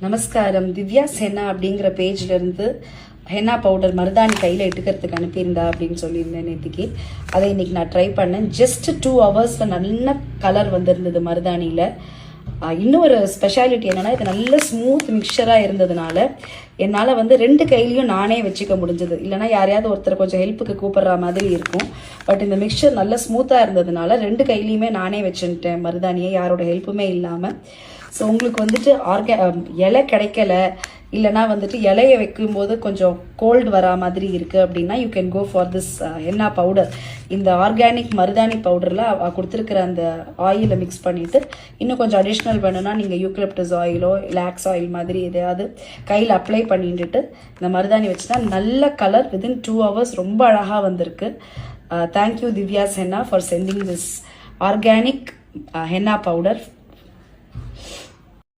நமஸ்காரம். திவ்யா ஹென்னா அப்படிங்கிற பேஜ்ல இருந்து ஹென்னா பவுடர் மருதாணி கையில் இட்டுக்கிறதுக்கு அனுப்பியிருந்தா அப்படின்னு சொல்லியிருந்தேன் நேற்றுக்கு. அதை இன்னைக்கு நான் ட்ரை பண்ணேன். ஜஸ்ட் 2 ஹவர்ஸில் நல்ல கலர் வந்திருந்தது மருதாணியில். இன்னும் ஒரு ஸ்பெஷாலிட்டி என்னன்னா, இது நல்ல ஸ்மூத் மிக்சராக இருந்ததுனால என்னால் 2 கையிலையும் நானே வச்சுக்க முடிஞ்சது. இல்லைனா யாரையாவது ஒருத்தர் கொஞ்சம் ஹெல்ப்புக்கு கூப்பிடுற மாதிரி இருக்கும். பட் இந்த மிக்சர் நல்ல ஸ்மூத்தாக இருந்ததுனால 2 கையிலையுமே நானே வச்சுட்டேன் மருதாணியை, யாரோட ஹெல்ப்புமே இல்லாமல். ஸோ உங்களுக்கு இலை கிடைக்கல, இல்லைனா இலையை வைக்கும்போது கொஞ்சம் கோல்டு வரா மாதிரி இருக்குது அப்படின்னா you can go for this henna powder. இந்த ஆர்கானிக் மருதாணி பவுடரில் கொடுத்துருக்கிற அந்த ஆயிலை மிக்ஸ் பண்ணிவிட்டு இன்னும் கொஞ்சம் அடிஷ்னல் வேணும்னா நீங்கள் யூக்லிப்டஸ் ஆயிலோ லாக்ஸ் ஆயில் மாதிரி எதையாவது கையில் அப்ளை பண்ணிட்டு இந்த மருதாணி வச்சுன்னா நல்ல கலர் வித்தின் 2 ஹவர்ஸ் ரொம்ப அழகாக வந்திருக்கு. Thank you Divya henna for sending this organic henna powder.